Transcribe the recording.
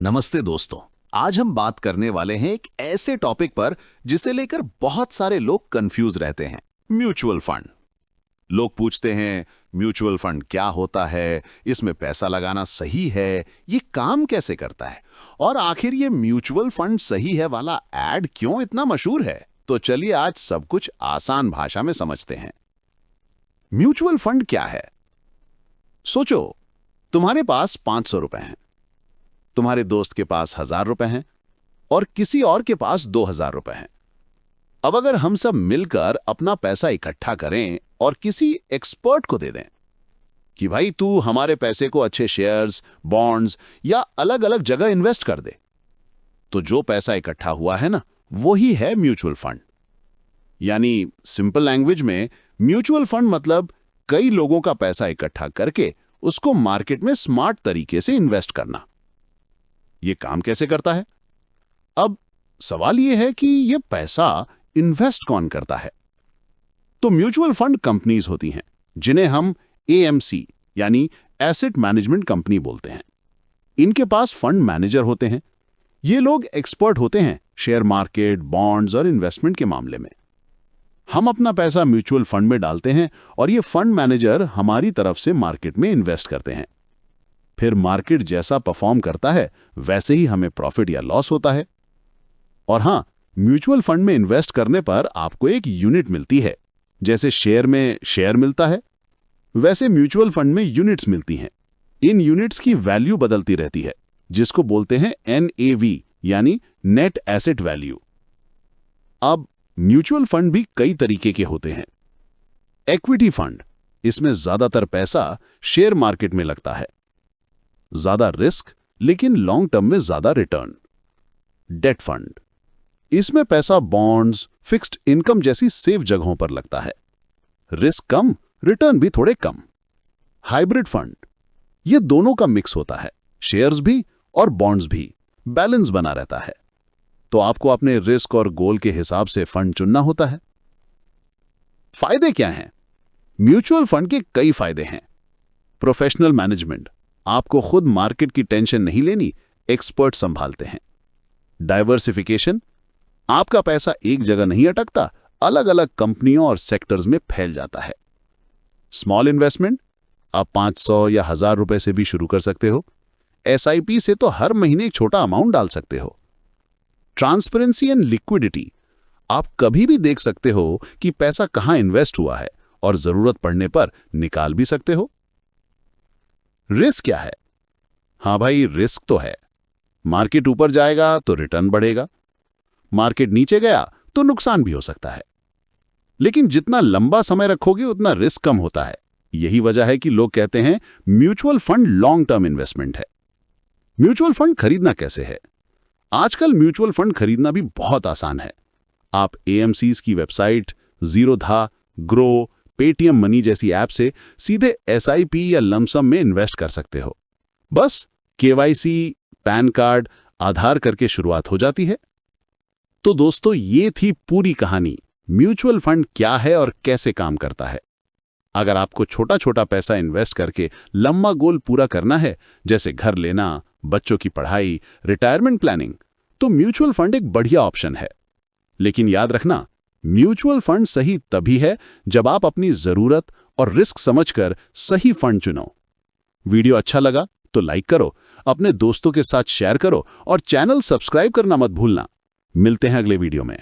नमस्ते दोस्तों। आज हम बात करने वाले हैं एक ऐसे टॉपिक पर जिसे लेकर बहुत सारे लोग कंफ्यूज रहते हैं। Mutual fund. लोग पूछते हैं म्यूचुअल फंड क्या होता है, इसमें पैसा लगाना सही है, ये काम कैसे करता है और आखिर ये म्यूचुअल फंड सही है वाला एड क्यों इतना मशहूर है। तो चलिए आज सब कुछ आसान भाषा में समझते हैं। म्यूचुअल फंड क्या है? सोचो, तुम्हारे पास 500 रुपए हैं, तुम्हारे दोस्त के पास 1000 रुपए हैं और किसी और के पास 2000 रुपए हैं। अब अगर हम सब मिलकर अपना पैसा इकट्ठा करें और किसी एक्सपर्ट को दे दें कि भाई तू हमारे पैसे को अच्छे शेयर्स, बॉन्ड्स या अलग अलग जगह इन्वेस्ट कर दे, तो जो पैसा इकट्ठा हुआ है ना, वो ही है म्यूचुअल फंड। यानी सिंपल लैंग्वेज में म्यूचुअल फंड मतलब कई लोगों का पैसा इकट्ठा करके उसको मार्केट में स्मार्ट तरीके से इन्वेस्ट करना। ये काम कैसे करता है? अब सवाल यह है कि यह पैसा इन्वेस्ट कौन करता है? तो म्यूचुअल फंड कंपनीज होती हैं जिन्हें हम एएमसी यानी एसेट मैनेजमेंट कंपनी बोलते हैं। इनके पास फंड मैनेजर होते हैं। ये लोग एक्सपर्ट होते हैं शेयर मार्केट, बॉन्ड्स और इन्वेस्टमेंट के मामले में। हम अपना पैसा म्यूचुअल फंड में डालते हैं और ये फंड मैनेजर हमारी तरफ से मार्केट में इन्वेस्ट करते हैं। फिर मार्केट जैसा परफॉर्म करता है वैसे ही हमें प्रॉफिट या लॉस होता है। और हां, म्यूचुअल फंड में इन्वेस्ट करने पर आपको एक यूनिट मिलती है। जैसे शेयर में शेयर मिलता है, वैसे म्यूचुअल फंड में यूनिट्स मिलती हैं। इन यूनिट्स की वैल्यू बदलती रहती है, जिसको बोलते हैं NAV यानी नेट एसेट वैल्यू। अब म्यूचुअल फंड भी कई तरीके के होते हैं। इक्विटी फंड, इसमें ज्यादातर पैसा शेयर मार्केट में लगता है, ज्यादा रिस्क लेकिन लॉन्ग टर्म में ज्यादा रिटर्न। डेट फंड, इसमें पैसा बॉन्ड्स, फिक्स्ड इनकम जैसी सेफ जगहों पर लगता है, रिस्क कम, रिटर्न भी थोड़े कम। हाइब्रिड फंड, ये दोनों का मिक्स होता है, शेयर्स भी और बॉन्ड्स भी, बैलेंस बना रहता है। तो आपको अपने रिस्क और गोल के हिसाब से फंड चुनना होता है। फायदे क्या हैं? म्यूचुअल फंड के कई फायदे हैं। प्रोफेशनल मैनेजमेंट, आपको खुद मार्केट की टेंशन नहीं लेनी, एक्सपर्ट संभालते हैं। डाइवर्सिफिकेशन, आपका पैसा एक जगह नहीं अटकता, अलग अलग कंपनियों और सेक्टर्स में फैल जाता है। स्मॉल इन्वेस्टमेंट, आप 500 या 1000 रुपए से भी शुरू कर सकते हो। SIP से तो हर महीने एक छोटा अमाउंट डाल सकते हो। ट्रांसपेरेंसी एंड लिक्विडिटी, आप कभी भी देख सकते हो कि पैसा कहां इन्वेस्ट हुआ है और जरूरत पड़ने पर निकाल भी सकते हो। रिस्क क्या है? हां भाई, रिस्क तो है। मार्केट ऊपर जाएगा तो रिटर्न बढ़ेगा, मार्केट नीचे गया तो नुकसान भी हो सकता है। लेकिन जितना लंबा समय रखोगे उतना रिस्क कम होता है। यही वजह है कि लोग कहते हैं mutual fund long term investment है। म्यूचुअल फंड खरीदना कैसे है? आजकल म्यूचुअल फंड खरीदना भी बहुत आसान है। आप AMC's की website, Zerodha, grow, Paytm money जैसी ऐप से सीधे SIP या लमसम में इन्वेस्ट कर सकते हो। बस KYC, पैन कार्ड, आधार करके शुरुआत हो जाती है। तो दोस्तों, ये थी पूरी कहानी, म्यूचुअल फंड क्या है और कैसे काम करता है। अगर आपको छोटा छोटा पैसा इन्वेस्ट करके लंबा गोल पूरा करना है, जैसे घर लेना, बच्चों की पढ़ाई, रिटायरमेंट प्लानिंग, तो म्यूचुअल फंड एक बढ़िया ऑप्शन है। लेकिन याद रखना, म्यूचुअल फंड सही तभी है जब आप अपनी जरूरत और रिस्क समझकर सही फंड चुनो। वीडियो अच्छा लगा तो लाइक करो, अपने दोस्तों के साथ शेयर करो और चैनल सब्सक्राइब करना मत भूलना। मिलते हैं अगले वीडियो में।